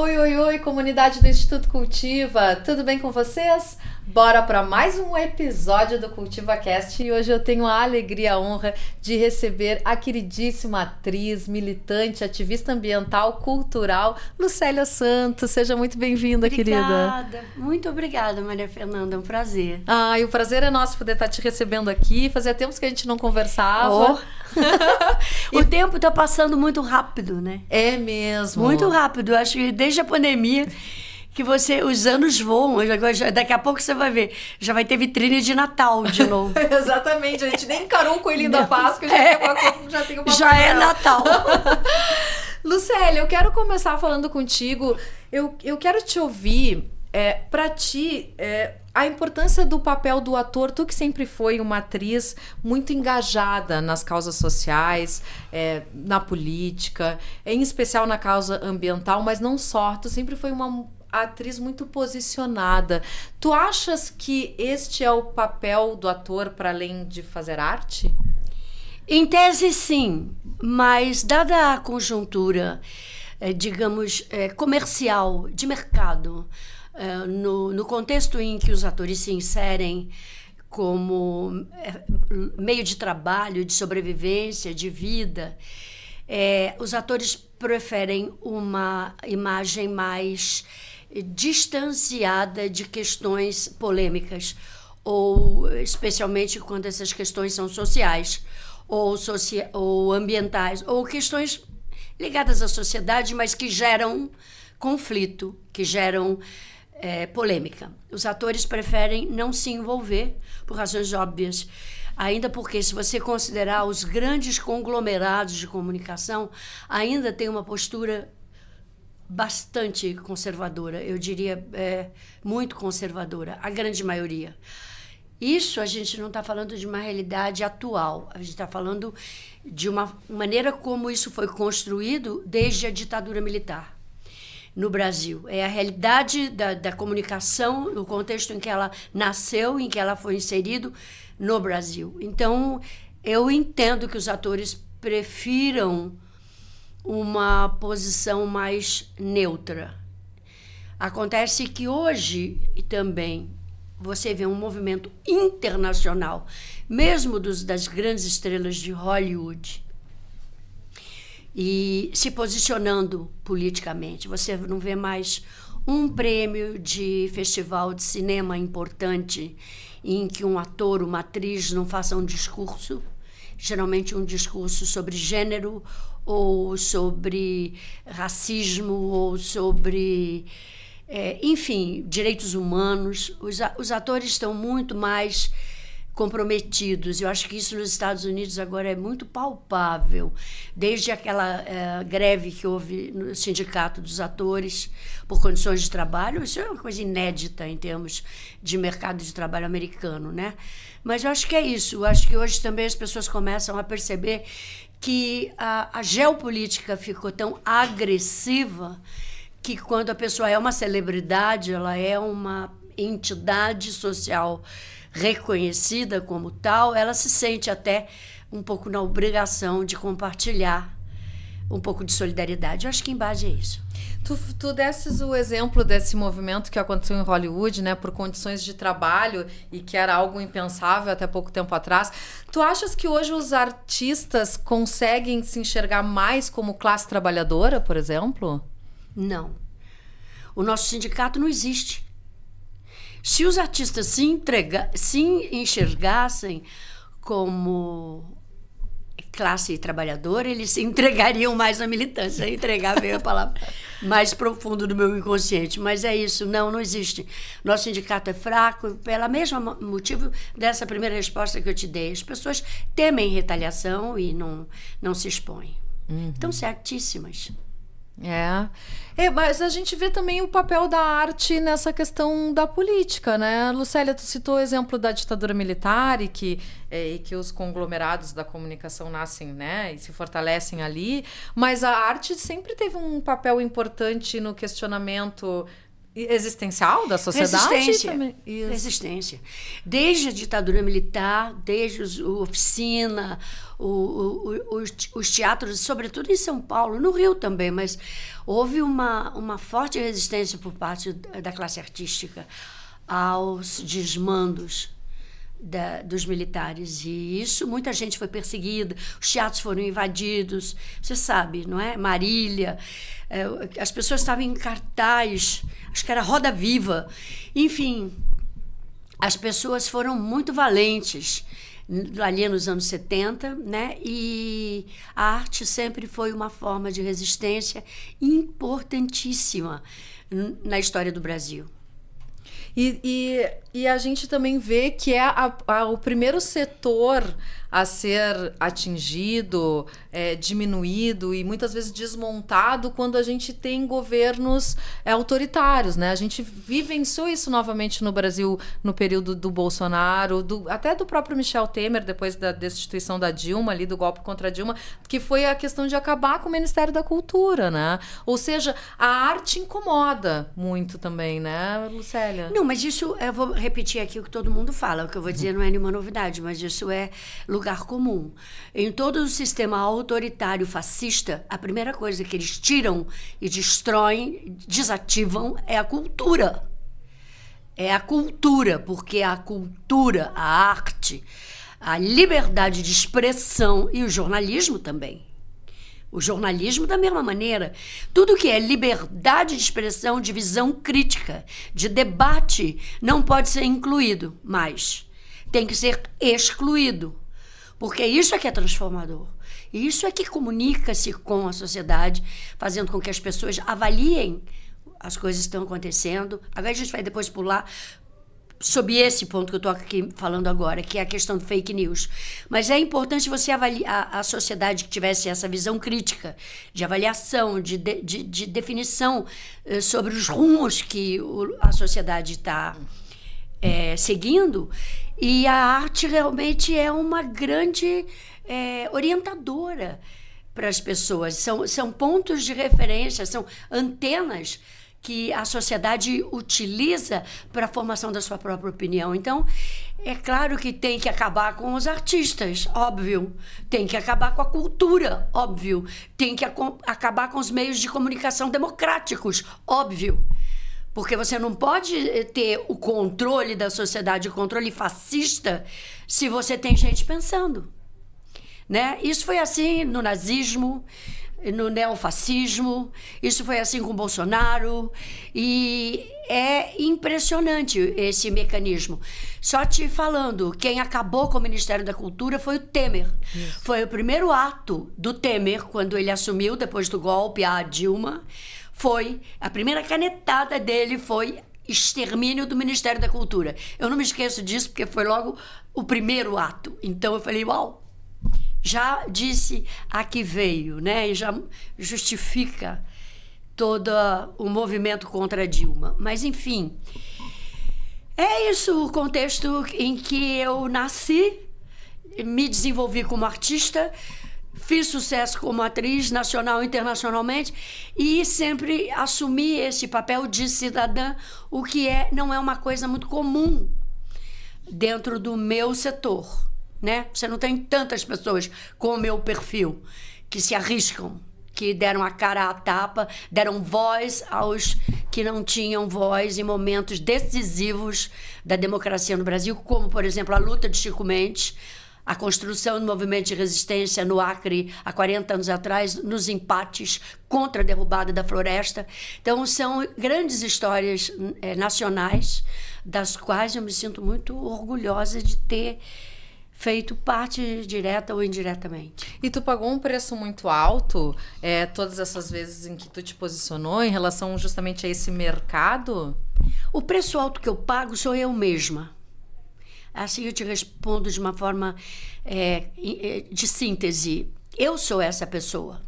Oi, oi, oi, comunidade do Instituto Cultiva, tudo bem com vocês? Bora para mais um episódio do CultivaCast e hoje eu tenho a alegria e a honra de receber a queridíssima atriz, militante, ativista ambiental, cultural, Lucélia Santos. Seja muito bem-vinda, querida. Obrigada, muito obrigada, Maria Fernanda, é um prazer. E o prazer é nosso poder estar te recebendo aqui. Fazia tempos que a gente não conversava. O tempo está passando muito rápido, né? É mesmo. Muito rápido, eu acho que desde a pandemia que os anos voam, daqui a pouco você vai ver, já vai ter vitrine de Natal de novo. Exatamente, a gente nem encarou o coelhinho da Páscoa, já tem uma já é Natal. Lucélia, eu quero começar falando contigo, eu quero te ouvir, para ti, a importância do papel do ator, tu que sempre foi uma atriz muito engajada nas causas sociais, na política, em especial na causa ambiental, mas não só, tu sempre foi uma atriz muito posicionada. Tu achas que este é o papel do ator para além de fazer arte? Em tese, sim, mas dada a conjuntura, digamos, comercial, de mercado, no contexto em que os atores se inserem como meio de trabalho, de sobrevivência, de vida, os atores preferem uma imagem mais distanciada de questões polêmicas, ou especialmente quando essas questões são sociais, ou ambientais, ou questões ligadas à sociedade, mas que geram conflito, que geram polêmica. Os atores preferem não se envolver por razões óbvias, ainda porque, se você considerar os grandes conglomerados de comunicação, ainda tem uma postura bastante conservadora, eu diria muito conservadora, a grande maioria. Isso a gente não está falando de uma realidade atual, a gente está falando de uma maneira como isso foi construído desde a ditadura militar no Brasil. É a realidade da comunicação, no contexto em que ela nasceu, em que ela foi inserida no Brasil. Então, eu entendo que os atores prefiram uma posição mais neutra. Acontece que hoje também você vê um movimento internacional, mesmo das grandes estrelas de Hollywood, e se posicionando politicamente. Você não vê mais um prêmio de festival de cinema importante em que um ator, uma atriz não faça um discurso, geralmente um discurso sobre gênero, ou sobre racismo, ou sobre, enfim, direitos humanos. Os atores estão muito mais comprometidos. Eu acho que isso nos Estados Unidos agora é muito palpável. Desde aquela greve que houve no Sindicato dos Atores por condições de trabalho, isso é uma coisa inédita em termos de mercado de trabalho americano, né? Mas eu acho que é isso. Eu acho que hoje também as pessoas começam a perceber que a geopolítica ficou tão agressiva que, quando a pessoa é uma celebridade, ela é uma entidade social reconhecida como tal, ela se sente até um pouco na obrigação de compartilhar um pouco de solidariedade. Eu acho que em base é isso. Tu desses o exemplo desse movimento que aconteceu em Hollywood, né, por condições de trabalho, e que era algo impensável até pouco tempo atrás. Tu achas que hoje os artistas conseguem se enxergar mais como classe trabalhadora, por exemplo? Não. O nosso sindicato não existe. Se os artistas se enxergassem como classe trabalhadora, eles se entregariam mais à militância. Entregar veio a palavra mais profundo do meu inconsciente. Mas é isso, não existe. Nosso sindicato é fraco, pelo mesmo motivo dessa primeira resposta que eu te dei. As pessoas temem retaliação e não se expõem. Estão certíssimas. Mas a gente vê também o papel da arte nessa questão da política, né? Lucélia, tu citou o exemplo da ditadura militar e que os conglomerados da comunicação nascem, né, e se fortalecem ali, mas a arte sempre teve um papel importante no questionamento existencial da sociedade? Resistência. Também. Isso. Resistência. Desde a ditadura militar, desde a oficina, os teatros, sobretudo em São Paulo, no Rio também, mas houve uma forte resistência por parte da classe artística aos desmandos dos militares. E isso, muita gente foi perseguida, os teatros foram invadidos, você sabe, não é? Marília, as pessoas estavam em cartaz, acho que era Roda Viva. Enfim, as pessoas foram muito valentes ali nos anos 70, né? E a arte sempre foi uma forma de resistência importantíssima na história do Brasil. E a gente também vê que é o primeiro setor a ser atingido, diminuído e muitas vezes desmontado quando a gente tem governos autoritários, né? A gente vivenciou isso novamente no Brasil no período do Bolsonaro, até do próprio Michel Temer, depois da destituição da Dilma, ali, do golpe contra a Dilma, que foi a questão de acabar com o Ministério da Cultura, né? Ou seja, a arte incomoda muito também, né, Lucélia? Não, mas isso, eu vou repetir aqui o que todo mundo fala, o que eu vou dizer não é nenhuma novidade, mas isso é lugar comum. Em todo o sistema autoritário fascista, a primeira coisa que eles tiram e destroem, desativam, é a cultura. É a cultura, porque a cultura, a arte, a liberdade de expressão e o jornalismo também. O jornalismo da mesma maneira. Tudo que é liberdade de expressão, de visão crítica, de debate, não pode ser incluído mais. Tem que ser excluído. Porque isso é que é transformador. E isso é que comunica-se com a sociedade, fazendo com que as pessoas avaliem as coisas que estão acontecendo. Agora a gente vai depois pular sobre esse ponto que eu estou aqui falando agora, que é a questão do fake news. Mas é importante você avaliar a sociedade que tivesse essa visão crítica, de avaliação, de definição sobre os rumos que a sociedade está seguindo. E a arte realmente é uma grande orientadora para as pessoas. São pontos de referência, são antenas que a sociedade utiliza para a formação da sua própria opinião. Então, é claro que tem que acabar com os artistas, óbvio. Tem que acabar com a cultura, óbvio. Tem que acabar com os meios de comunicação democráticos, óbvio. Porque você não pode ter o controle da sociedade, o controle fascista, se você tem gente pensando, né? Isso foi assim no nazismo, no neofascismo, isso foi assim com o Bolsonaro, e é impressionante esse mecanismo. Só te falando, quem acabou com o Ministério da Cultura foi o Temer. Isso. Foi o primeiro ato do Temer, quando ele assumiu, depois do golpe, a Dilma, a primeira canetada dele foi extermínio do Ministério da Cultura. Eu não me esqueço disso, porque foi logo o primeiro ato. Então eu falei, uau, já disse a que veio, né? E já justifica todo o movimento contra a Dilma. Mas, enfim, é isso o contexto em que eu nasci, me desenvolvi como artista, fiz sucesso como atriz, nacional e internacionalmente, e sempre assumi esse papel de cidadã, o que não é uma coisa muito comum dentro do meu setor, né? Você não tem tantas pessoas com o meu perfil que se arriscam, que deram a cara à tapa, deram voz aos que não tinham voz em momentos decisivos da democracia no Brasil, como, por exemplo, a luta de Chico Mendes, a construção do movimento de resistência no Acre há 40 anos atrás, nos empates contra a derrubada da floresta. Então, são grandes histórias nacionais, das quais eu me sinto muito orgulhosa de ter feito parte direta ou indiretamente. E tu pagou um preço muito alto todas essas vezes em que tu te posicionou em relação justamente a esse mercado? O preço alto que eu pago sou eu mesma. Assim eu te respondo de uma forma de síntese. Eu sou essa pessoa.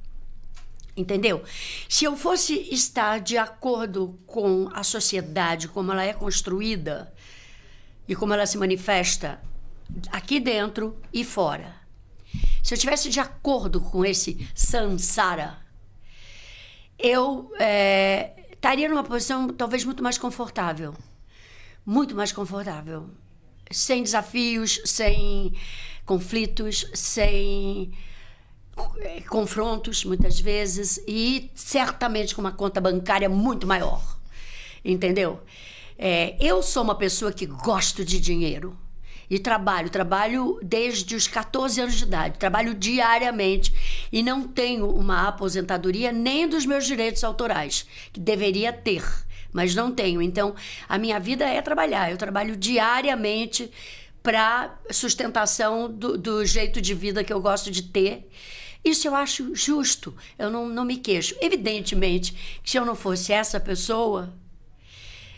Entendeu? Se eu fosse estar de acordo com a sociedade, como ela é construída e como ela se manifesta aqui dentro e fora, se eu estivesse de acordo com esse samsara, eu estaria numa posição talvez muito mais confortável. Muito mais confortável. Sem desafios, sem conflitos, sem confrontos, muitas vezes, e certamente com uma conta bancária muito maior. Entendeu? Eu sou uma pessoa que gosto de dinheiro. E trabalho desde os 14 anos de idade, trabalho diariamente e não tenho uma aposentadoria nem dos meus direitos autorais, que deveria ter, mas não tenho. Então, a minha vida é trabalhar, eu trabalho diariamente para sustentação do jeito de vida que eu gosto de ter. Isso eu acho justo, eu não me queixo. Evidentemente, que se eu não fosse essa pessoa,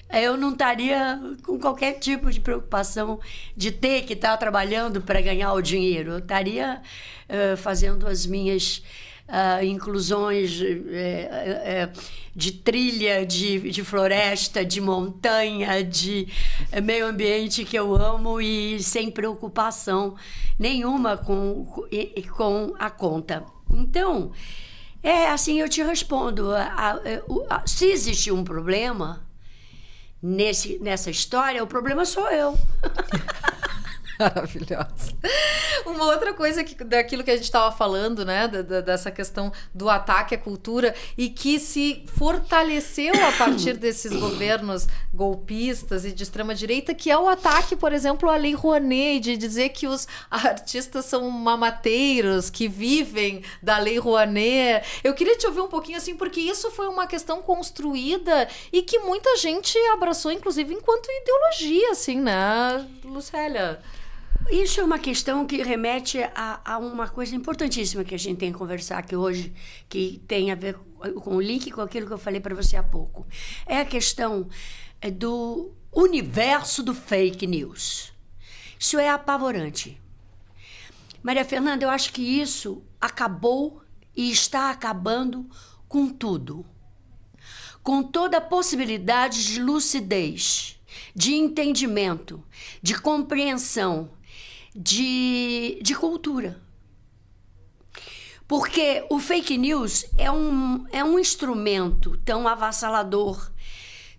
eu não estaria com qualquer tipo de preocupação de ter que estar trabalhando para ganhar o dinheiro. Eu estaria fazendo as minhas inclusões de trilha, de floresta, de montanha, de meio ambiente que eu amo e sem preocupação nenhuma com a conta. Então, assim eu te respondo. Se existe um problema nessa história, o problema sou eu. Maravilhosa. Uma outra coisa daquilo que a gente estava falando, né, dessa questão do ataque à cultura e que se fortaleceu a partir desses governos golpistas e de extrema-direita, que é o ataque, por exemplo, à Lei Rouanet, de dizer que os artistas são mamateiros, que vivem da Lei Rouanet. Eu queria te ouvir um pouquinho, assim, porque isso foi uma questão construída e que muita gente abraçou, inclusive, enquanto ideologia, assim, né, Lucélia? Isso é uma questão que remete a uma coisa importantíssima que a gente tem que conversar aqui hoje, que tem a ver com o link com aquilo que eu falei para você há pouco. É a questão do universo do fake news. Isso é apavorante. Maria Fernanda, eu acho que isso acabou e está acabando com tudo. Com toda a possibilidade de lucidez, de entendimento, de compreensão, de cultura. Porque o fake news é um instrumento tão avassalador,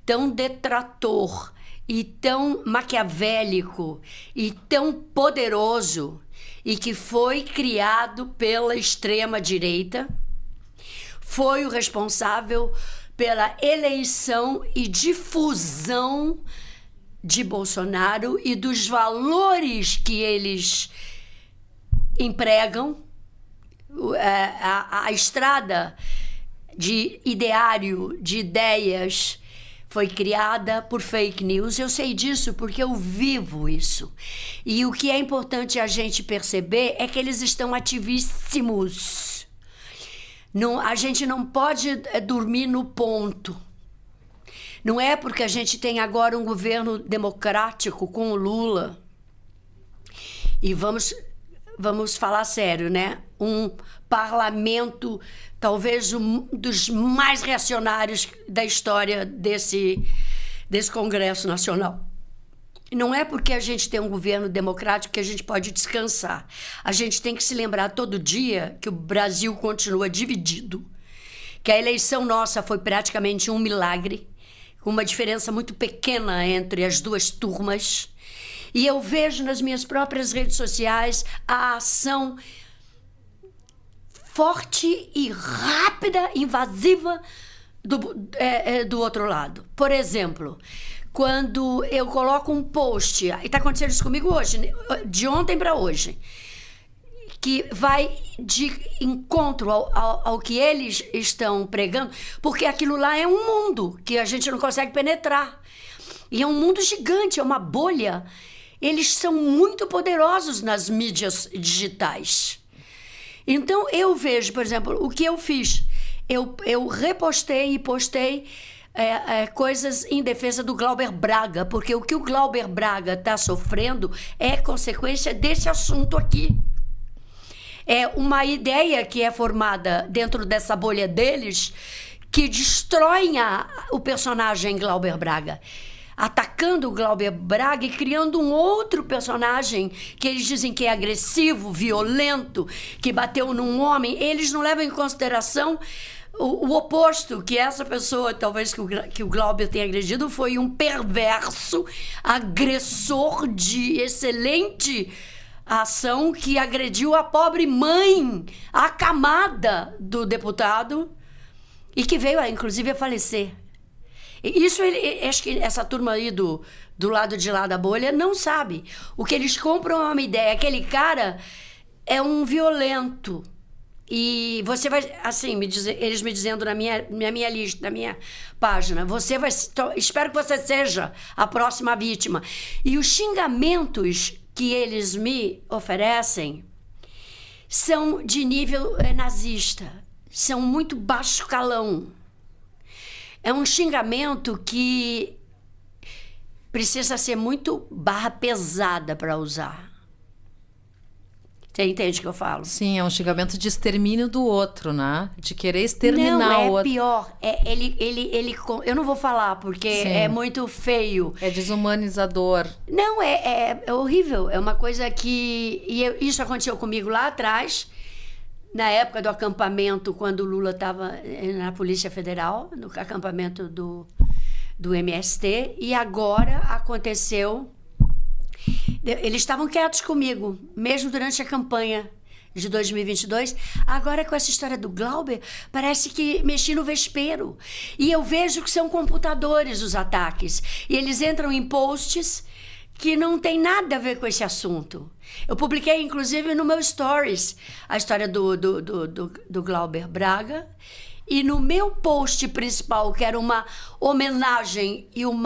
tão detrator e tão maquiavélico e tão poderoso e que foi criado pela extrema-direita, foi o responsável pela eleição e difusão de Bolsonaro e dos valores que eles empregam. A estrada de ideário, de ideias, foi criada por fake news. Eu sei disso porque eu vivo isso. E o que é importante a gente perceber é que eles estão ativíssimos. A gente não pode dormir no ponto. Não é porque a gente tem agora um governo democrático com o Lula. E vamos falar sério, né? Um parlamento, talvez um dos mais reacionários da história desse Congresso Nacional. Não é porque a gente tem um governo democrático que a gente pode descansar. A gente tem que se lembrar todo dia que o Brasil continua dividido, que a eleição nossa foi praticamente um milagre, com uma diferença muito pequena entre as duas turmas. E eu vejo nas minhas próprias redes sociais a ação forte e rápida, invasiva do outro lado. Por exemplo, quando eu coloco um post, e está acontecendo isso comigo hoje, de ontem para hoje, que vai de encontro ao que eles estão pregando, porque aquilo lá é um mundo que a gente não consegue penetrar. E é um mundo gigante, é uma bolha. Eles são muito poderosos nas mídias digitais. Então, eu vejo, por exemplo, o que eu fiz. Eu repostei e postei coisas em defesa do Glauber Braga, porque o que o Glauber Braga está sofrendo é consequência desse assunto aqui. É uma ideia que é formada dentro dessa bolha deles que destroem o personagem Glauber Braga, atacando o Glauber Braga e criando um outro personagem que eles dizem que é agressivo, violento, que bateu num homem. Eles não levam em consideração o oposto, que essa pessoa, talvez que o Glauber tenha agredido, foi um perverso, agressor de excelente ação que agrediu a pobre mãe, acamada do deputado, e que veio, inclusive, a falecer. Isso, acho que essa turma aí do lado de lá da bolha não sabe. O que eles compram é uma ideia. Aquele cara é um violento. E você vai, assim, eles me dizendo na minha lista, na minha página, você vai, espero que você seja a próxima vítima. E os xingamentos que eles me oferecem são de nível nazista, são muito baixo calão. É um xingamento que precisa ser muito barra pesada para usar. Você entende o que eu falo? Sim, é um xingamento de extermínio do outro, né? De querer exterminar o outro. Pior. Eu não vou falar, porque é muito feio. É desumanizador. Não, é horrível. É uma coisa que... Isso aconteceu comigo lá atrás, na época do acampamento, quando o Lula estava na Polícia Federal, no acampamento do MST, e agora aconteceu... Eles estavam quietos comigo, mesmo durante a campanha de 2022. Agora, com essa história do Glauber, parece que mexi no vespeiro. E eu vejo que são computadores os ataques. E eles entram em posts que não tem nada a ver com esse assunto. Eu publiquei, inclusive, no meu Stories, a história do Glauber Braga. E no meu post principal, que era uma homenagem e um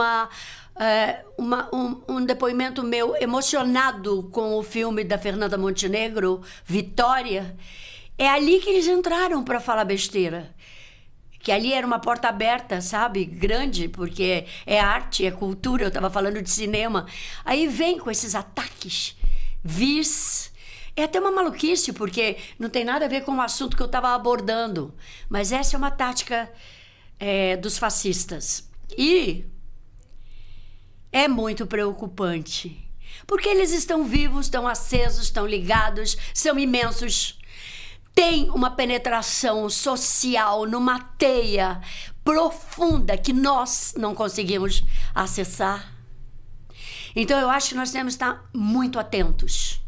depoimento meu emocionado com o filme da Fernanda Montenegro, Vitória, é ali que eles entraram para falar besteira. Que ali era uma porta aberta, sabe? Grande, porque é arte, é cultura, eu estava falando de cinema. Aí vem com esses ataques vis. É até uma maluquice, porque não tem nada a ver com o assunto que eu estava abordando. Mas essa é uma tática dos fascistas. E é muito preocupante, porque eles estão vivos, estão acesos, estão ligados, são imensos. Tem uma penetração social numa teia profunda que nós não conseguimos acessar. Então, eu acho que nós temos que estar muito atentos.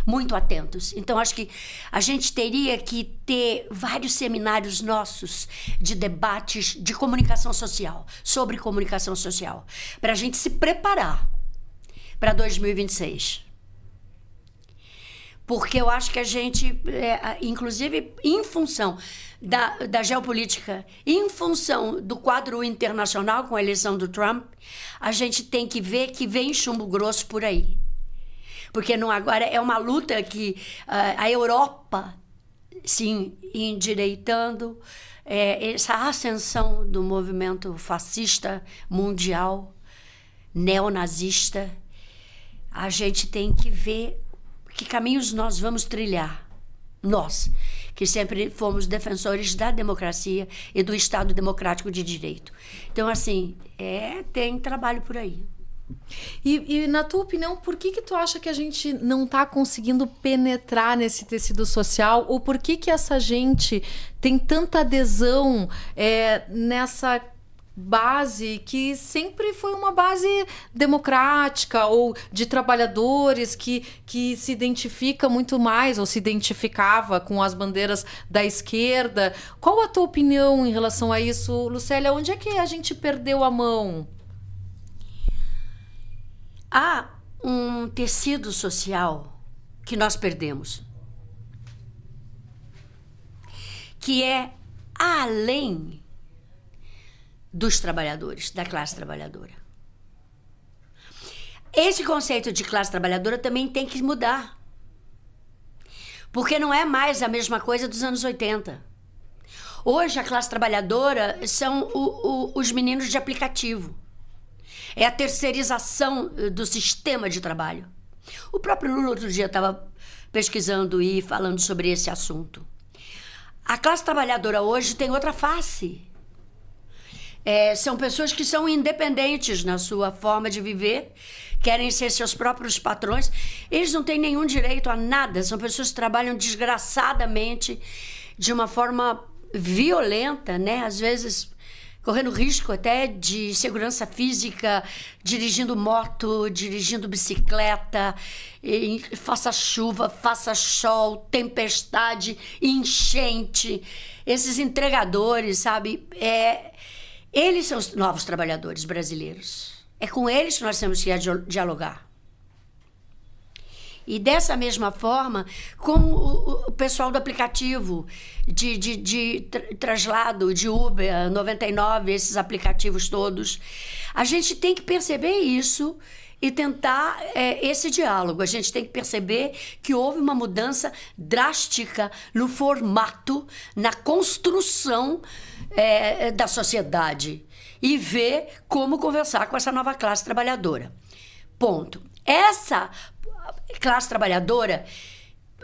Muito atentos. Então, acho que a gente teria que ter vários seminários nossos de debates de comunicação social, sobre comunicação social, para a gente se preparar para 2026. Porque eu acho que a gente, inclusive em função da geopolítica, em função do quadro internacional com a eleição do Trump, a gente tem que ver que vem chumbo grosso por aí. Porque agora é uma luta que a Europa, sim, endireitando essa ascensão do movimento fascista mundial, neonazista. A gente tem que ver que caminhos nós vamos trilhar. Nós, que sempre fomos defensores da democracia e do Estado democrático de direito. Então, assim, tem trabalho por aí. E na tua opinião, por que tu acha que a gente não está conseguindo penetrar nesse tecido social? Ou por que essa gente tem tanta adesão nessa base que sempre foi uma base democrática ou de trabalhadores que se identifica muito mais ou se identificava com as bandeiras da esquerda? Qual a tua opinião em relação a isso, Lucélia? Onde é que a gente perdeu a mão? Há um tecido social que nós perdemos, que é além dos trabalhadores, da classe trabalhadora. Esse conceito de classe trabalhadora também tem que mudar, porque não é mais a mesma coisa dos anos 80. Hoje a classe trabalhadora são os meninos de aplicativo. É a terceirização do sistema de trabalho. O próprio Lula outro dia estava pesquisando e falando sobre esse assunto. A classe trabalhadora hoje tem outra face. São pessoas que são independentes na sua forma de viver, querem ser seus próprios patrões. Eles não têm nenhum direito a nada. São pessoas que trabalham desgraçadamente, de uma forma violenta, né? Às vezes correndo risco até de segurança física, dirigindo moto, dirigindo bicicleta, faça chuva, faça sol, tempestade, enchente. Esses entregadores, sabe? Eles são os novos trabalhadores brasileiros. É com eles que nós temos que dialogar. E dessa mesma forma, com o pessoal do aplicativo de traslado, de Uber, 99, esses aplicativos todos, a gente tem que perceber isso e tentar esse diálogo. A gente tem que perceber que houve uma mudança drástica no formato, na construção da sociedade e ver como conversar com essa nova classe trabalhadora. Ponto. Essa classe trabalhadora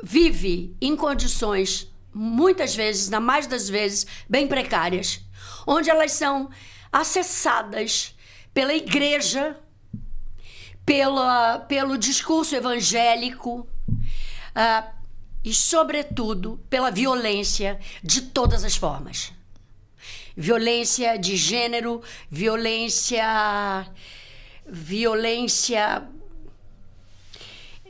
vive em condições, muitas vezes, na mais das vezes, bem precárias, onde elas são acessadas pela igreja, pelo discurso evangélico e, sobretudo, pela violência de todas as formas. Violência de gênero, violência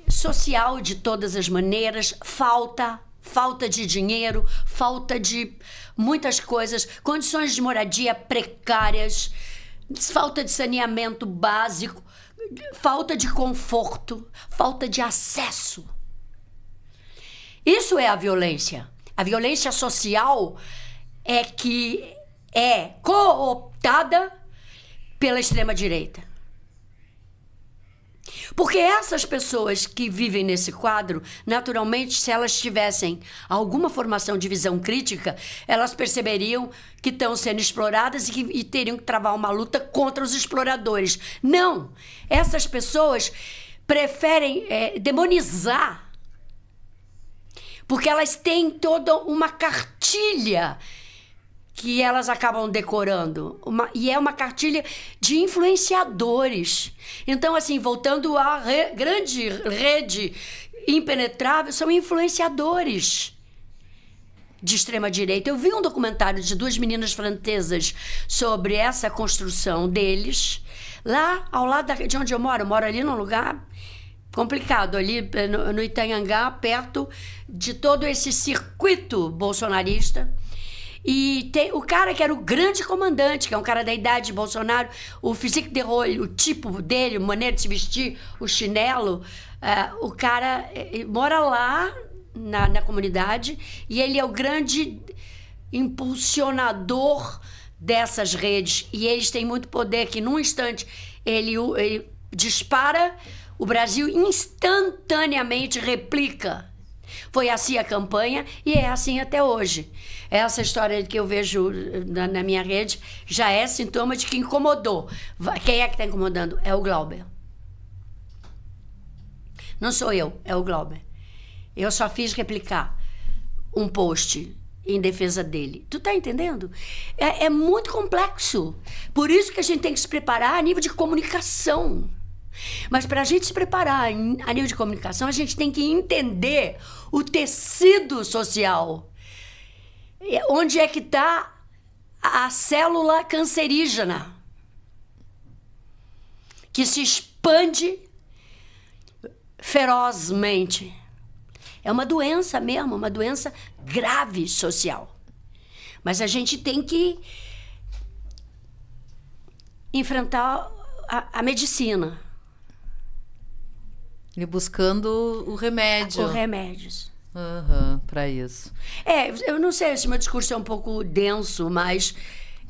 social de todas as maneiras, falta de dinheiro, falta de muitas coisas, condições de moradia precárias, falta de saneamento básico, falta de conforto, falta de acesso. Isso é a violência. A violência social é que é cooptada pela extrema-direita. Porque essas pessoas que vivem nesse quadro, naturalmente, se elas tivessem alguma formação de visão crítica, elas perceberiam que estão sendo exploradas e teriam que travar uma luta contra os exploradores. Não! Essas pessoas preferem demonizar, porque elas têm toda uma cartilha que elas acabam decorando. E é uma cartilha de influenciadores. Então, assim, voltando à grande rede impenetrável, são influenciadores de extrema-direita. Eu vi um documentário de 2 meninas francesas sobre essa construção deles, lá ao lado de onde eu moro ali num lugar complicado, ali no Itanhangá, perto de todo esse circuito bolsonarista. E tem o cara que era o grande comandante, que é um cara da idade de Bolsonaro, o physique de rôle, o tipo dele, a maneira de se vestir, o chinelo, o cara mora lá na comunidade e ele é o grande impulsionador dessas redes. E eles têm muito poder que, num instante, ele dispara, o Brasil instantaneamente replica. Foi assim a campanha e é assim até hoje. Essa história que eu vejo na minha rede já é sintoma de que incomodou. Quem é que está incomodando? É o Glauber. Não sou eu, é o Glauber. Eu só fiz replicar um post em defesa dele. Tu tá entendendo? É muito complexo. Por isso que a gente tem que se preparar a nível de comunicação. Mas para a gente se preparar a nível de comunicação, a gente tem que entender o tecido social. Onde é que está a célula cancerígena que se expande ferozmente. É uma doença mesmo, uma doença grave social. Mas a gente tem que enfrentar a medicina. E buscando o remédio. Os remédios. Para isso. Eu não sei se meu discurso é um pouco denso, mas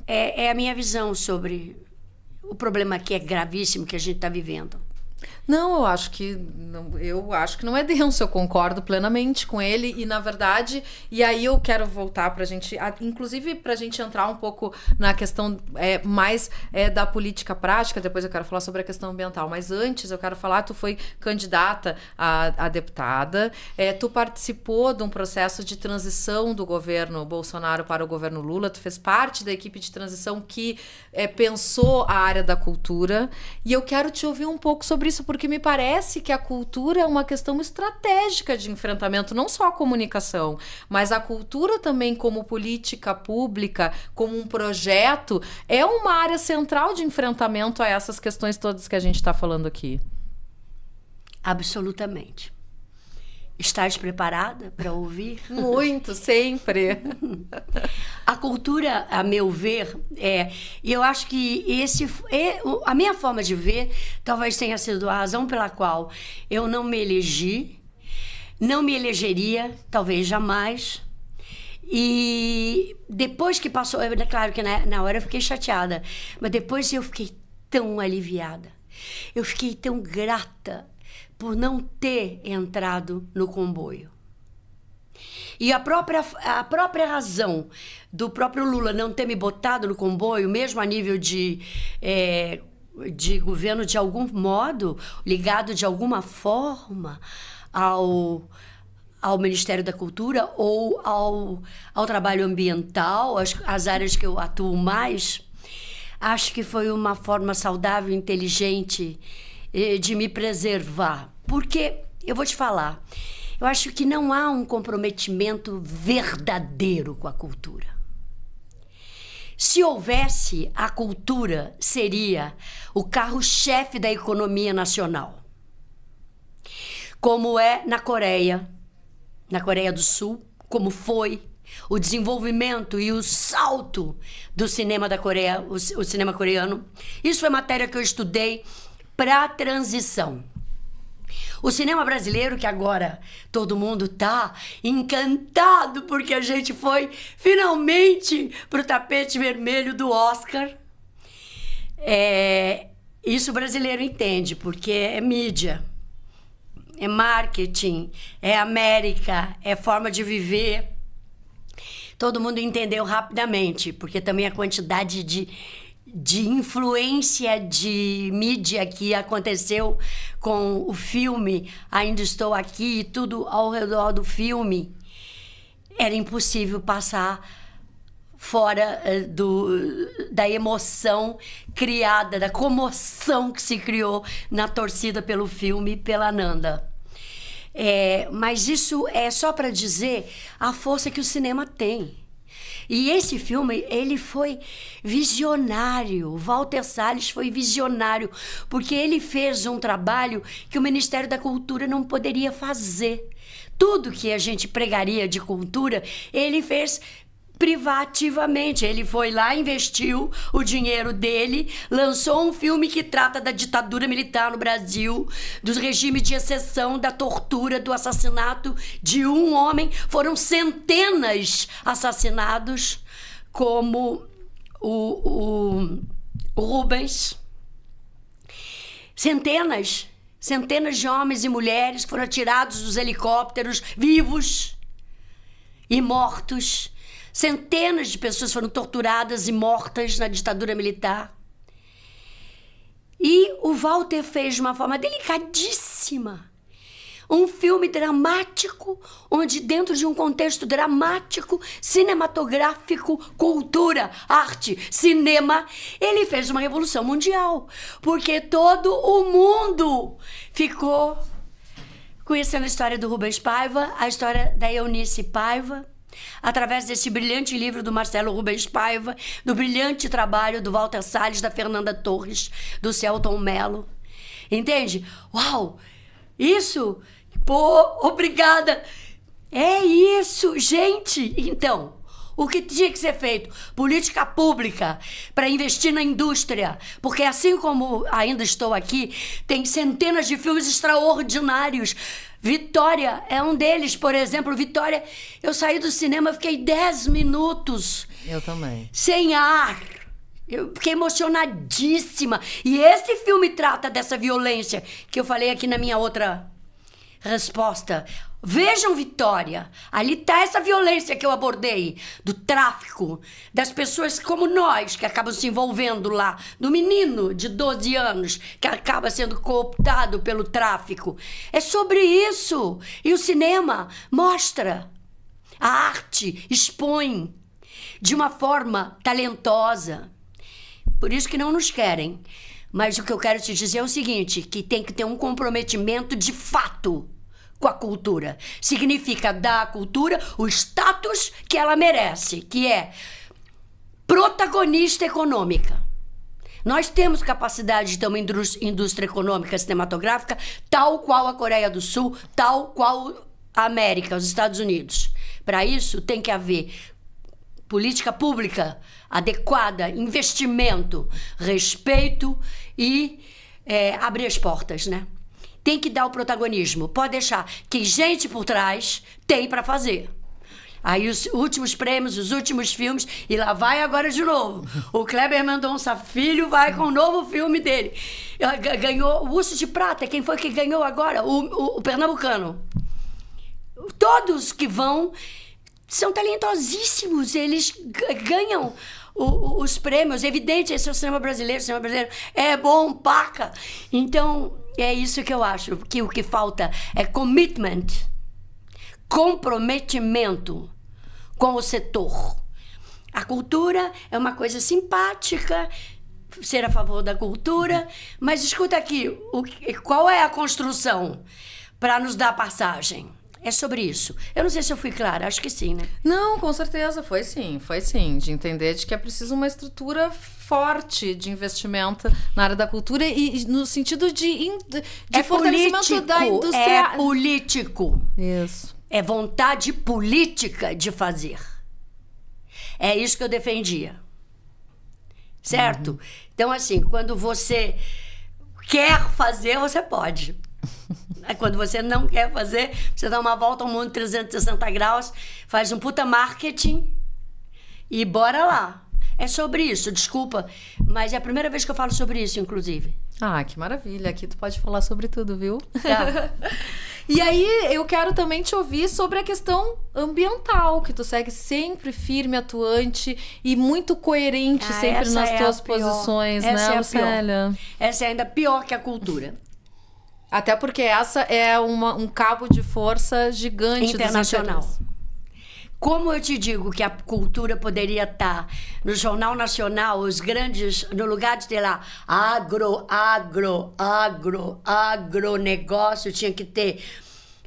é a minha visão sobre o problema que é gravíssimo que a gente está vivendo. Não, eu acho que não é denso, eu concordo plenamente com ele e, na verdade, e aí eu quero voltar pra gente, inclusive pra gente entrar um pouco na questão mais da política prática, depois eu quero falar sobre a questão ambiental, mas antes eu quero falar, tu foi candidata a deputada, tu participou de um processo de transição do governo Bolsonaro para o governo Lula, tu fez parte da equipe de transição que pensou a área da cultura, e eu quero te ouvir um pouco sobre isso, porque me parece que a cultura é uma questão estratégica de enfrentamento, não só a comunicação, mas a cultura também como política pública, como um projeto, é uma área central de enfrentamento a essas questões todas que a gente está falando aqui. Absolutamente. Estás preparada para ouvir? Muito, sempre. A cultura, a meu ver, e eu acho que a minha forma de ver talvez tenha sido a razão pela qual eu não me elegi, não me elegeria, talvez jamais. E depois que passou, é claro que na hora eu fiquei chateada, mas depois eu fiquei tão aliviada, eu fiquei tão grata por não ter entrado no comboio. E a própria razão do próprio Lula não ter me botado no comboio, mesmo a nível de governo, de algum modo, ligado de alguma forma ao Ministério da Cultura ou ao trabalho ambiental, as áreas que eu atuo mais, acho que foi uma forma saudável, inteligente de me preservar. Porque, eu vou te falar, eu acho que não há um comprometimento verdadeiro com a cultura. Se houvesse, a cultura seria o carro-chefe da economia nacional. Como é na Coreia do Sul, como foi o desenvolvimento e o salto do cinema da Coreia, o cinema coreano. Isso foi matéria que eu estudei para a transição. O cinema brasileiro, que agora todo mundo tá encantado porque a gente foi finalmente pro tapete vermelho do Oscar. Isso o brasileiro entende, porque é mídia, é marketing, é América, é forma de viver. Todo mundo entendeu rapidamente, porque também a quantidade de influência de mídia que aconteceu com o filme Ainda Estou Aqui e tudo ao redor do filme, era impossível passar fora da emoção criada, da comoção que se criou na torcida pelo filme, pela Nanda. Mas isso é só para dizer a força que o cinema tem. E esse filme, ele foi visionário. Walter Salles foi visionário, porque ele fez um trabalho que o Ministério da Cultura não poderia fazer. Tudo que a gente pregaria de cultura, ele fez privativamente. Ele foi lá, investiu o dinheiro dele, lançou um filme que trata da ditadura militar no Brasil, dos regimes de exceção, da tortura, do assassinato de um homem. Foram centenas assassinados, como o Rubens. Centenas de homens e mulheres foram atirados dos helicópteros, vivos e mortos. Centenas de pessoas foram torturadas e mortas na ditadura militar. E o Walter fez de uma forma delicadíssima um filme dramático, onde dentro de um contexto dramático, cinematográfico, cultura, arte, cinema, ele fez uma revolução mundial. Porque todo o mundo ficou conhecendo a história do Rubens Paiva, a história da Eunice Paiva, através desse brilhante livro do Marcelo Rubens Paiva, do brilhante trabalho do Walter Salles, da Fernanda Torres, do Celton Mello. Entende? Uau! Isso! Pô, obrigada! É isso, gente! Então, o que tinha que ser feito? Política pública para investir na indústria. Porque assim como Ainda Estou Aqui, tem centenas de filmes extraordinários. Vitória é um deles, por exemplo. Vitória, eu saí do cinema, fiquei 10 minutos. Eu também. Sem ar. Eu fiquei emocionadíssima. E esse filme trata dessa violência que eu falei aqui na minha outra resposta. Vejam Vitória. Ali está essa violência que eu abordei, do tráfico, das pessoas como nós, que acabam se envolvendo lá, do menino de 12 anos, que acaba sendo cooptado pelo tráfico. É sobre isso. E o cinema mostra. A arte expõe de uma forma talentosa. Por isso que não nos querem. Mas o que eu quero te dizer é o seguinte, que tem que ter um comprometimento de fato com a cultura. Significa dar à cultura o status que ela merece, que é protagonista econômica. Nós temos capacidade de ter uma indústria econômica cinematográfica tal qual a Coreia do Sul, tal qual a América, os Estados Unidos. Para isso, tem que haver política pública adequada, investimento, respeito e abrir as portas, né? Tem que dar o protagonismo. Pode deixar que gente por trás tem para fazer. Aí os últimos prêmios, os últimos filmes, e lá vai agora de novo. O Kleber Mendonça Filho vai com o novo filme dele. Ganhou o Urso de Prata. Quem foi que ganhou agora? O pernambucano. Todos que vão são talentosíssimos. Eles ganham os prêmios. Evidente, esse é o cinema brasileiro. O cinema brasileiro é bom, paca. Então, é isso que eu acho. Que o que falta é commitment. Comprometimento com o setor. A cultura é uma coisa simpática, ser a favor da cultura, mas escuta aqui, qual é a construção para nos dar passagem? É sobre isso. Eu não sei se eu fui clara, acho que sim, né? Não, com certeza, foi sim, de entender de que é preciso uma estrutura forte de investimento na área da cultura e no sentido de fortalecimento político, da indústria. É político. Isso. É vontade política de fazer. É isso que eu defendia. Certo? Então, assim, quando você quer fazer, você pode. Quando você não quer fazer, você dá uma volta ao mundo 360 graus, faz um puta marketing e bora lá. É sobre isso, desculpa, mas é a primeira vez que eu falo sobre isso, inclusive. Ah, que maravilha. Aqui tu pode falar sobre tudo, viu? Tá. E aí, eu quero também te ouvir sobre a questão ambiental, que tu segue sempre firme, atuante e muito coerente sempre nas tuas posições, né, Lucélia? Essa é ainda pior que a cultura. Até porque essa é um cabo de força gigante internacional. Como eu te digo que a cultura poderia estar no Jornal Nacional, os grandes, no lugar de ter lá agronegócio, tinha que ter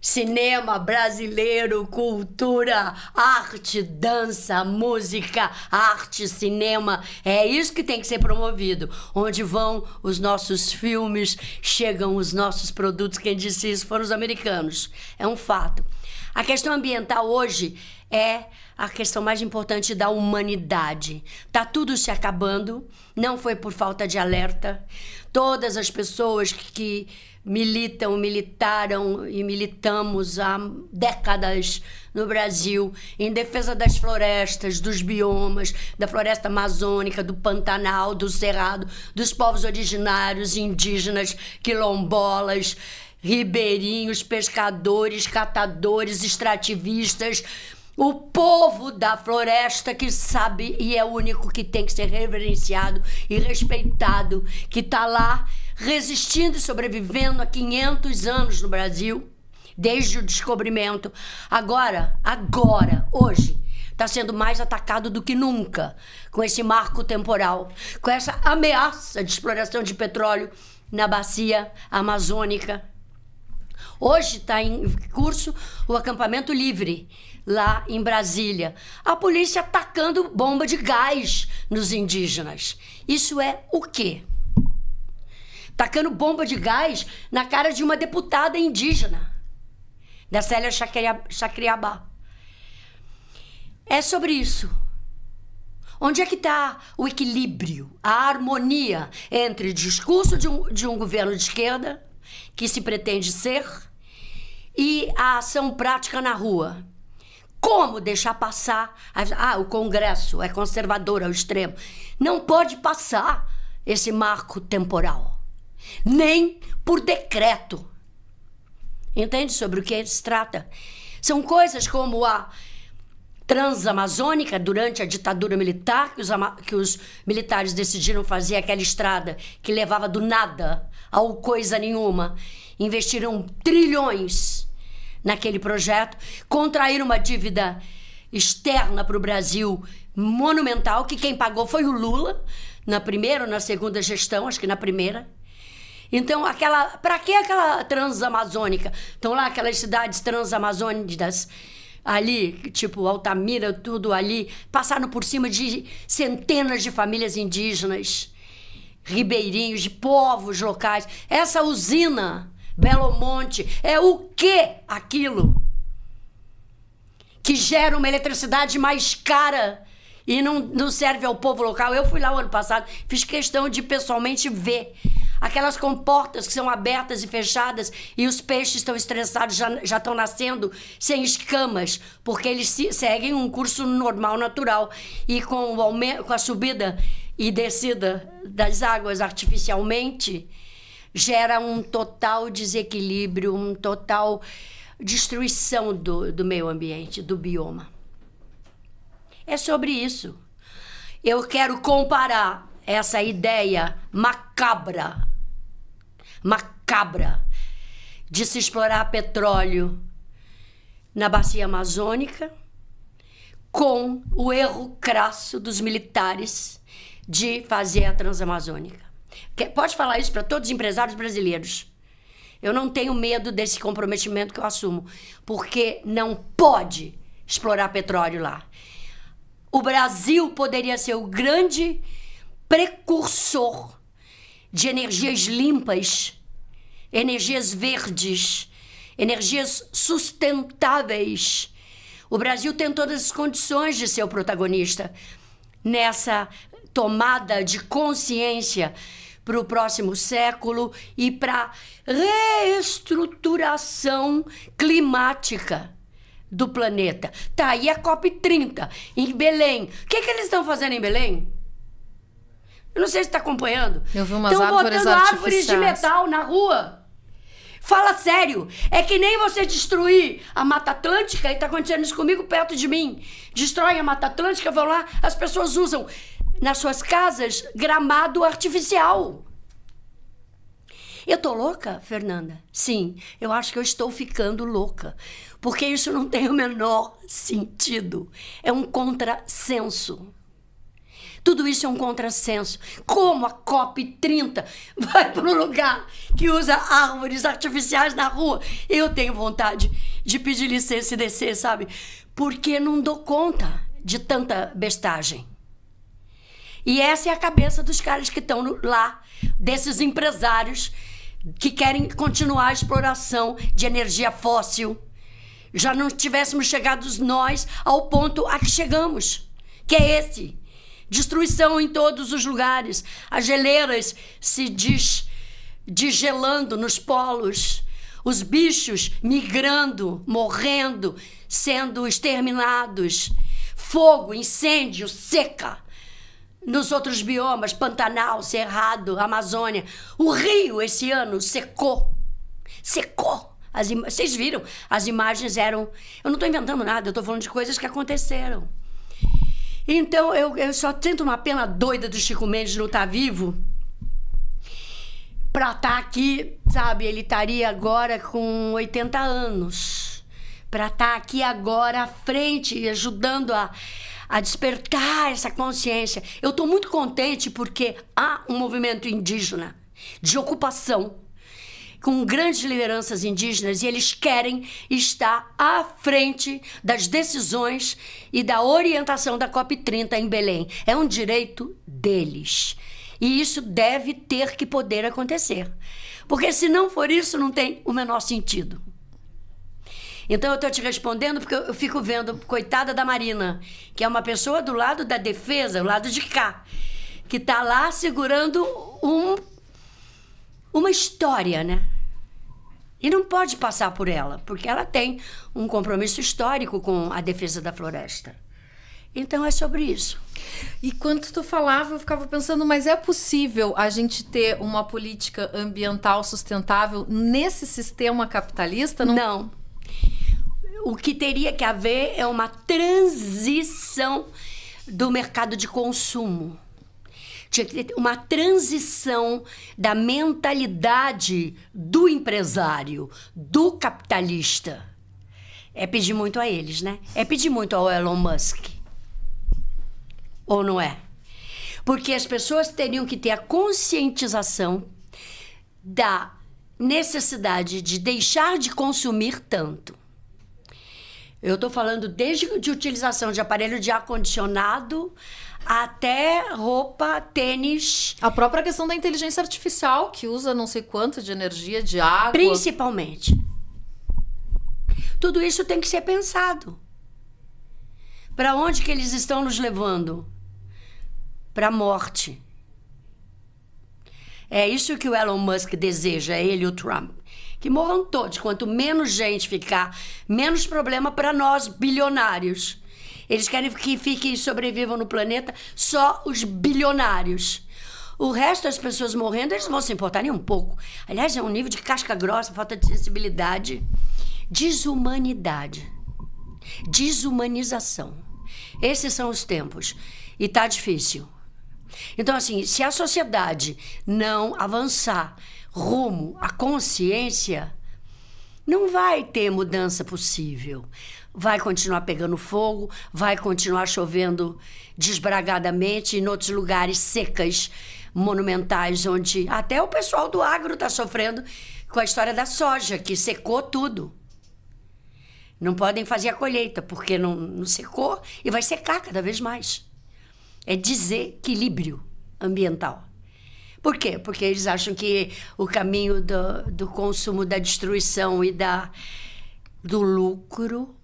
cinema brasileiro, cultura, arte, dança, música, arte, cinema. É isso que tem que ser promovido. Onde vão os nossos filmes, chegam os nossos produtos. Quem disse isso foram os americanos. É um fato. A questão ambiental hoje é a questão mais importante da humanidade. Tá tudo se acabando, não foi por falta de alerta. Todas as pessoas que militaram e militamos há décadas no Brasil em defesa das florestas, dos biomas, da floresta amazônica, do Pantanal, do Cerrado, dos povos originários, indígenas, quilombolas, ribeirinhos, pescadores, catadores, extrativistas, o povo da floresta que sabe e é o único que tem que ser reverenciado e respeitado, que está lá resistindo e sobrevivendo há 500 anos no Brasil, desde o descobrimento. Agora, hoje, está sendo mais atacado do que nunca com esse marco temporal, com essa ameaça de exploração de petróleo na bacia amazônica. Hoje está em curso o acampamento livre, lá em Brasília. A polícia atacando bomba de gás nos indígenas. Isso é o quê? Tacando bomba de gás na cara de uma deputada indígena, da Célia Chacriabá. É sobre isso. Onde é que está o equilíbrio, a harmonia entre o discurso de um governo de esquerda, que se pretende ser, e a ação prática na rua? Como deixar passar? O Congresso é conservador ao extremo. Não pode passar esse marco temporal. Nem por decreto. Entende sobre o que se trata? São coisas como a Transamazônica, durante a ditadura militar, que os militares decidiram fazer aquela estrada que levava do nada ao coisa nenhuma. Investiram trilhões naquele projeto, contraíram uma dívida externa para o Brasil monumental, que quem pagou foi o Lula, na primeira ou na segunda gestão, acho que na primeira. Então, para que aquela transamazônica? Estão lá aquelas cidades transamazônicas ali, tipo Altamira, tudo ali, passaram por cima de centenas de famílias indígenas, ribeirinhos, de povos locais. Essa usina Belo Monte é o que aquilo? Que gera uma eletricidade mais cara e não serve ao povo local. Eu fui lá o ano passado, fiz questão de pessoalmente ver aquelas comportas que são abertas e fechadas e os peixes estão estressados, já estão nascendo sem escamas, porque eles seguem um curso normal, natural. E com a subida e descida das águas artificialmente, gera um total desequilíbrio, um total destruição do meio ambiente, do bioma. É sobre isso. Eu quero comparar essa ideia macabra de se explorar petróleo na bacia amazônica com o erro crasso dos militares de fazer a Transamazônica. Pode falar isso para todos os empresários brasileiros. Eu não tenho medo desse comprometimento que eu assumo, porque não pode explorar petróleo lá. O Brasil poderia ser o grande precursor de energias limpas, energias verdes, energias sustentáveis. O Brasil tem todas as condições de ser o protagonista nessa tomada de consciência para o próximo século e para reestruturação climática do planeta. Tá aí a COP30 em Belém. O que eles estão fazendo em Belém? Eu não sei se está acompanhando. Eu vi umas árvores artificiais. Estão botando árvores de metal na rua. Fala sério. É que nem você destruir a Mata Atlântica, e está acontecendo isso comigo perto de mim. Destrói a Mata Atlântica, vão lá, as pessoas usam nas suas casas gramado artificial. Eu tô louca, Fernanda? Sim, eu acho que eu estou ficando louca. Porque isso não tem o menor sentido. É um contrassenso. Tudo isso é um contrassenso. Como a COP30 vai para um lugar que usa árvores artificiais na rua? Eu tenho vontade de pedir licença e descer, sabe? Porque não dou conta de tanta bestagem. E essa é a cabeça dos caras que estão lá, desses empresários que querem continuar a exploração de energia fóssil. Já não tivéssemos chegado nós ao ponto a que chegamos, que é esse. Destruição em todos os lugares. As geleiras se desgelando nos polos. Os bichos migrando, morrendo, sendo exterminados. Fogo, incêndio, seca. Nos outros biomas, Pantanal, Cerrado, Amazônia. O Rio, esse ano, secou. Secou. Vocês viram? As imagens eram... Eu não estou inventando nada, eu estou falando de coisas que aconteceram. Então, eu só sinto uma pena doida do Chico Mendes não estar vivo para estar aqui, sabe? Ele estaria agora com 80 anos. Para estar aqui agora à frente, ajudando a despertar essa consciência. Eu estou muito contente porque há um movimento indígena de ocupação com grandes lideranças indígenas e eles querem estar à frente das decisões e da orientação da COP30 em Belém. É um direito deles. E isso deve ter que poder acontecer. Porque se não for isso, não tem o menor sentido. Então eu estou te respondendo porque eu fico vendo, coitada da Marina, que é uma pessoa do lado da defesa, do lado de cá, que está lá segurando uma história, né? E não pode passar por ela, porque ela tem um compromisso histórico com a defesa da floresta. Então é sobre isso. E quando tu falava, eu ficava pensando, mas é possível a gente ter uma política ambiental sustentável nesse sistema capitalista? Não. O que teria que haver é uma transição do mercado de consumo. Tinha que ter uma transição da mentalidade do empresário, do capitalista. É pedir muito a eles, né? É pedir muito ao Elon Musk. Ou não é? Porque as pessoas teriam que ter a conscientização da necessidade de deixar de consumir tanto. Eu estou falando desde de utilização de aparelho de ar-condicionado até roupa, tênis. A própria questão da inteligência artificial, que usa não sei quanto de energia, de água. Principalmente. Tudo isso tem que ser pensado. Para onde que eles estão nos levando? Para a morte. É isso que o Elon Musk deseja, ele e o Trump. Que morram todos. Quanto menos gente ficar, menos problema para nós, bilionários. Eles querem que fiquem e sobrevivam no planeta só os bilionários. O resto das pessoas morrendo, eles não vão se importar nem um pouco. Aliás, é um nível de casca grossa, falta de sensibilidade. Desumanidade. Desumanização. Esses são os tempos. E tá difícil. Então, assim, se a sociedade não avançar rumo à consciência, não vai ter mudança possível. Vai continuar pegando fogo, vai continuar chovendo desbragadamente em outros lugares secas, monumentais, onde até o pessoal do agro está sofrendo com a história da soja, que secou tudo. Não podem fazer a colheita, porque não secou e vai secar cada vez mais. É desequilíbrio ambiental. Por quê? Porque eles acham que o caminho do consumo, da destruição e do lucro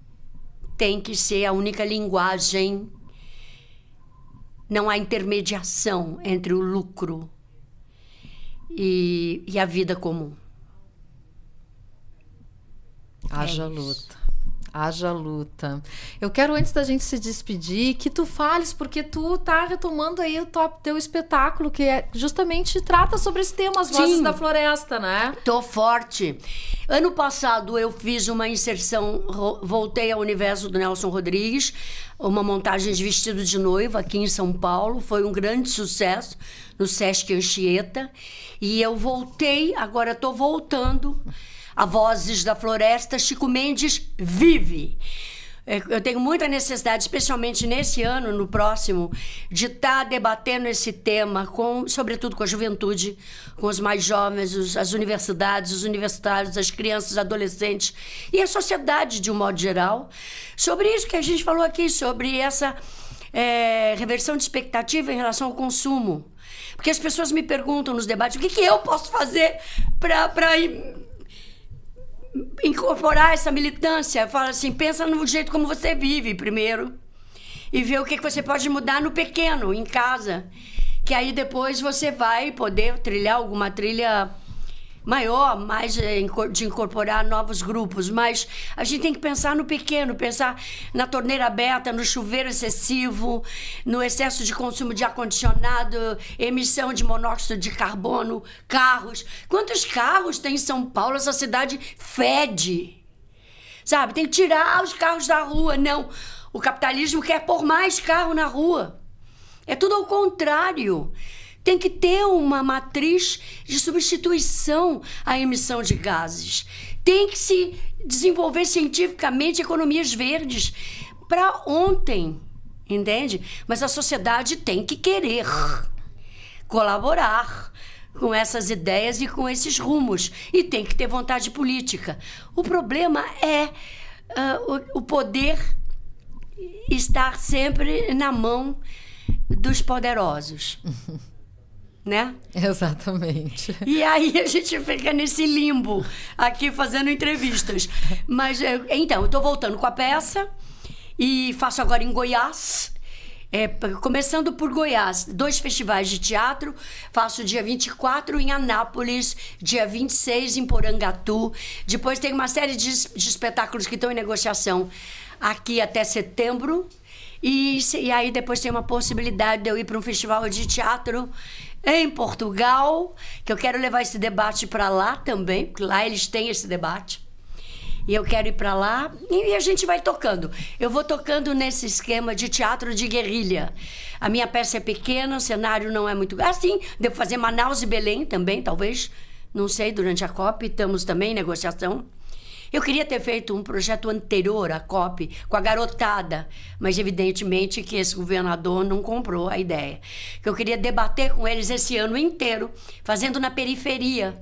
tem que ser a única linguagem. Não há intermediação entre o lucro e a vida comum. Haja luta. Haja luta. Eu quero, antes da gente se despedir, que tu fales, porque tu tá retomando aí o teu espetáculo, que justamente trata sobre esse tema, As Vozes da Floresta, né? Tô forte. Ano passado eu fiz uma inserção, voltei ao universo do Nelson Rodrigues, uma montagem de vestido de noiva aqui em São Paulo, foi um grande sucesso no Sesc Anchieta, e eu voltei, agora tô voltando a Vozes da Floresta. Chico Mendes vive. Eu tenho muita necessidade, especialmente nesse ano, no próximo, de estar debatendo esse tema, sobretudo com a juventude, com os mais jovens, as universidades, os universitários, as crianças, adolescentes e a sociedade de um modo geral, sobre isso que a gente falou aqui, sobre essa reversão de expectativa em relação ao consumo. Porque as pessoas me perguntam nos debates, o que eu posso fazer para incorporar essa militância? Fala assim, pensa no jeito como você vive primeiro e vê o que você pode mudar no pequeno, em casa, que aí depois você vai poder trilhar alguma trilha maior, mais de incorporar novos grupos. Mas a gente tem que pensar no pequeno, pensar na torneira aberta, no chuveiro excessivo, no excesso de consumo de ar-condicionado, emissão de monóxido de carbono, carros. Quantos carros tem em São Paulo? Essa cidade fede. Sabe, tem que tirar os carros da rua. Não, o capitalismo quer pôr mais carro na rua. É tudo ao contrário. Tem que ter uma matriz de substituição à emissão de gases. Tem que se desenvolver cientificamente economias verdes para ontem, entende? Mas a sociedade tem que querer colaborar com essas ideias e com esses rumos. E tem que ter vontade política. O problema é o poder estar sempre na mão dos poderosos. Né? Exatamente. E aí a gente fica nesse limbo aqui fazendo entrevistas. Mas, então, eu tô voltando com a peça e faço agora em Goiás. Começando por Goiás, 2 festivais de teatro. Faço dia 24 em Anápolis, dia 26 em Porangatu. Depois tem uma série de espetáculos que estão em negociação aqui até setembro. E aí depois tem uma possibilidade de eu ir para um festival de teatro em Portugal, que eu quero levar esse debate para lá também, porque lá eles têm esse debate. E eu quero ir para lá e a gente vai tocando. Eu vou tocando nesse esquema de teatro de guerrilha. A minha peça é pequena, o cenário não é muito... Assim, devo fazer Manaus e Belém também, talvez. Não sei, durante a COP estamos também em negociação. Eu queria ter feito um projeto anterior à COP com a garotada, mas evidentemente que esse governador não comprou a ideia. Eu queria debater com eles esse ano inteiro, fazendo na periferia.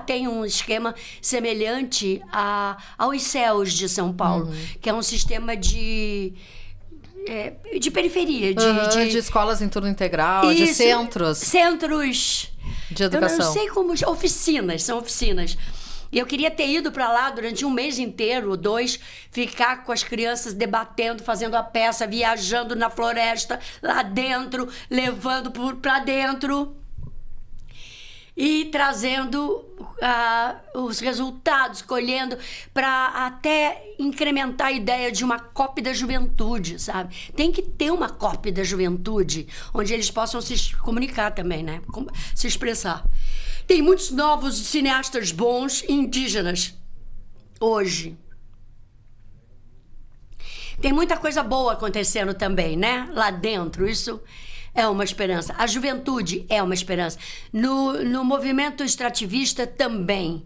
Tem um esquema semelhante aos céus de São Paulo, que é um sistema de periferia, de escolas em turno integral, de centros de educação. Eu não sei como... São oficinas. E eu queria ter ido para lá durante um mês inteiro, ou 2, ficar com as crianças debatendo, fazendo a peça, viajando na floresta, lá dentro, levando para dentro e trazendo os resultados, colhendo, para até incrementar a ideia de uma COP da juventude, sabe? Tem que ter uma COP da juventude, onde eles possam se comunicar também, né? Se expressar. Tem muitos novos cineastas bons indígenas hoje. Tem muita coisa boa acontecendo também, né? Lá dentro, isso é uma esperança. A juventude é uma esperança. No movimento extrativista também.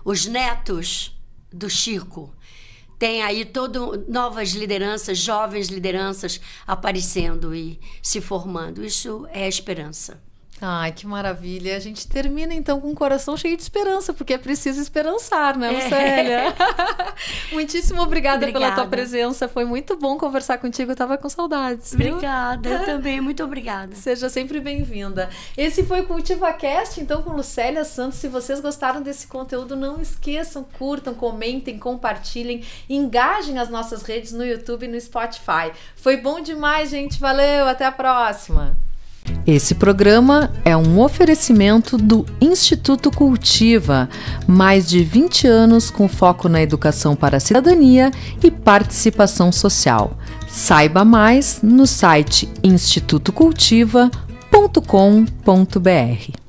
Os netos do Chico. Tem aí novas lideranças, jovens lideranças aparecendo e se formando. Isso é esperança. Ai, que maravilha. A gente termina, então, com um coração cheio de esperança, porque é preciso esperançar, né, Lucélia? Muitíssimo obrigada pela tua presença. Foi muito bom conversar contigo. Eu tava com saudades. Obrigada, eu também. Muito obrigada. Seja sempre bem-vinda. Esse foi o CultivaCast, então, com Lucélia Santos. Se vocês gostaram desse conteúdo, não esqueçam, curtam, comentem, compartilhem, engajem as nossas redes no YouTube e no Spotify. Foi bom demais, gente. Valeu, até a próxima. Esse programa é um oferecimento do Instituto Cultiva, mais de 20 anos com foco na educação para a cidadania e participação social. Saiba mais no site institutocultiva.com.br.